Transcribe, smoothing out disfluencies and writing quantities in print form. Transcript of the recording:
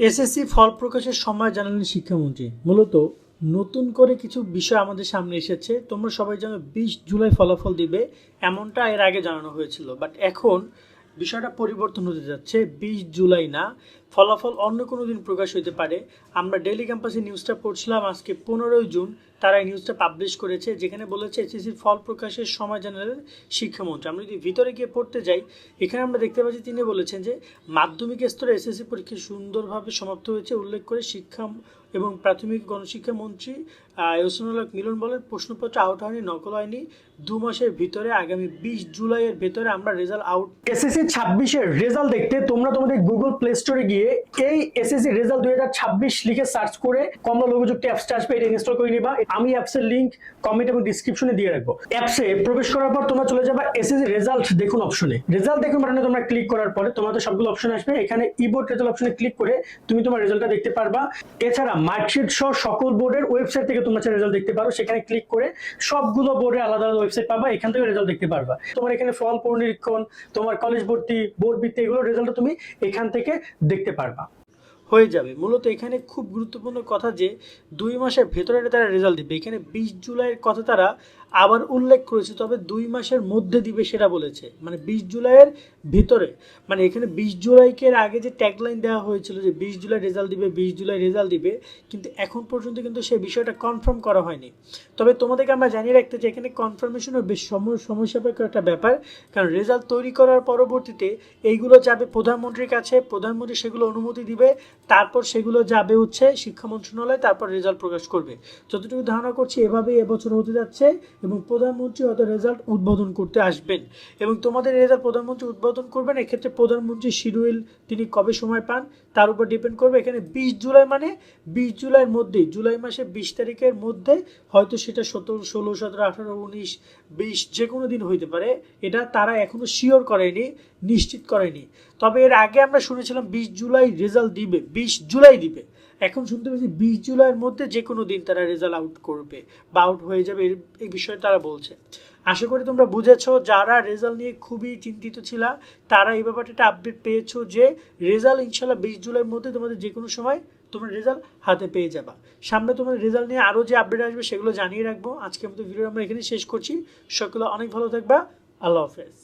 SSC ফল প্রকাশের সময় জানালেন শিক্ষামন্ত্রী। মূলত নতুন করে কিছু বিষয় আমাদের সামনে এসেছে। তোমরা সবাই জানো 20 জুলাই ফলাফল দিবে, এমনটা এর আগে জানানো হয়েছিল। বাট এখন বিষয়টা পরিবর্তন হতে যাচ্ছে। 20 জুলাই না, ফলাফল অন্য কোনো দিন প্রকাশ হতে পারে। আমরা ডেইলি ক্যাম্পাসে নিউজটা পড়ছিলাম, আজকে 15 জুন তারা এই নিউজটা পাবলিশ করেছে, যেখানে বলেছে এসএসসির ফল প্রকাশের সময় জানালেন শিক্ষামন্ত্রী। আমরা যদি ভিতরে গিয়ে পড়তে যাই, এখানে আমরা দেখতে পাচ্ছি তিনি বলেছেন যে মাধ্যমিক স্তরে এসএসসি পরীক্ষা সুন্দরভাবে সমাপ্ত হয়েছে উল্লেখ করে শিক্ষা এবং প্রাথমিক গণশিক্ষা মন্ত্রী এহসানুল হক মিলন বলেন, প্রশ্নপত্র আউট হয়নি, নকল হয়নি। 2 মাসের ভিতরে আগামী 20 জুলাইয়ের ভেতরে আমরা রেজাল্ট আউট। এসএসসি 26-এর রেজাল্ট দেখতে তোমরা তোমাদের গুগল প্লে স্টোরে গিয়ে এই এসএসসি রেজাল্ট 2026 লিখে সার্চ করে কমলা লোগোযুক্ত অ্যাপসটা আসবে, এটা ইনস্টল করে নিবা। আমি অ্যাপসের লিংক কমেন্ট এবং ডিসক্রিপশনে দিয়ে রাখবো। অ্যাপসে প্রবেশ করার পর তোমরা চলে যাবে এসএসসি রেজাল্ট দেখুন অপশনে। রেজাল্ট দেখুন বাটনে তোমরা ক্লিক করার পরে তোমাদের সবগুলো অপশন আসবে। এখানে ই-বোর্ড রেজাল্ট অপশনে ক্লিক করে তুমি তোমার রেজাল্টটা দেখতে পারবা। এছাড়া মার্কশিট সহ সকল বোর্ডের ওয়েবসাইট থেকে তোমরা রেজাল্ট দেখতে পারো। সেখানে ক্লিক করে সবগুলো বোর্ডের আলাদা আলাদা ওয়েবসাইট পাবা, এখান থেকে রেজাল্ট দেখতে পারবা। তোমার এখানে ফল পুনরীক্ষণ, তোমার কলেজ ভর্তি, বোর্ড ভিত্তিক এগুলো রেজাল্ট তুমি এখান থেকে দেখতে পারবা, হয়ে যাবে। মূলত এখানে খুব গুরুত্বপূর্ণ কথা যে 2 মাসের ভেতরে তারা রেজাল্ট দিবে। এখানে 20 জুলাইয়ের কথা তারা আবার উল্লেখ করেছে, তবে 2 মাসের মধ্যে দিবে সেটা বলেছে, মানে 20 জুলাইয়ের ভিতরে। মানে এখানে 20 জুলাইকে আগে যে ট্যাগলাইন দেওয়া হয়েছিল যে 20 জুলাই রেজাল্ট দিবে, 20 জুলাই রেজাল্ট দিবে, কিন্তু এখন পর্যন্ত কিন্তু সেই বিষয়টা কনফার্ম করা হয়নি। তবে তোমাদেরকে আমরা জানিয়ে রাখতে চাই এখানে কনফার্মেশনের বেশ সময় সাপেক্ষ একটা ব্যাপার, কারণ রেজাল্ট তৈরি করার পরবর্তীতে এইগুলো যাবে প্রধানমন্ত্রীর কাছে, প্রধানমন্ত্রী সেগুলো অনুমতি দিবে, তারপর সেগুলো যাবে হচ্ছে শিক্ষা মন্ত্রণালয়, তারপর রেজাল্ট প্রকাশ করবে। যতটুকু ধারণা করছি এভাবেই এবছর হতে যাচ্ছে এবং প্রধানমন্ত্রী হয়তো রেজাল্ট উদ্বোধন করতে আসবেন এবং তোমাদের রেজাল্ট প্রধানমন্ত্রী উদ্বোধন করবেন। এক্ষেত্রে প্রধানমন্ত্রী শিডিউল তিনি কবে সময় পান তার উপর ডিপেন্ড করবে। এখানে 20 জুলাই মানে 20 জুলাইয়ের মধ্যেই, জুলাই মাসে 20 তারিখের মধ্যে হয়তো সেটা 17, 16, 17, 18, 19, 20 যে কোনো দিন হইতে পারে। এটা তারা এখনো শিওর করেনি, নিশ্চিত করেনি। তবে এর আগে আমরা শুনেছিলাম 20 জুলাই রেজাল্ট দিবে, 20 জুলাই দিবে। এখন শুনতে পাচ্ছি 20 জুলাইয়ের মধ্যে যে কোনো দিন তারা রেজাল্ট আউট করবে বা আউট হয়ে যাবে, এই বিষয়ে তারা বলছে। আশা করি তোমরা বুঝেছো। যারা রেজাল্ট নিয়ে খুবই চিন্তিত ছিল তারা এই ব্যাপারটা একটা আপডেট পেয়েছো যে রেজাল্ট ইনশাল্লাহ 20 জুলাইয়ের মধ্যে তোমাদের যে কোনো সময় তোমরা রেজাল্ট হাতে পেয়ে যাবা। সামনে তোমাদের রেজাল্ট নিয়ে আরও যে আপডেট আসবে সেগুলো জানিয়ে রাখবো। আজকের মতো ভিডিও আমরা এখানে শেষ করছি। সকলে অনেক ভালো থাকবা। আল্লাহ হাফেজ।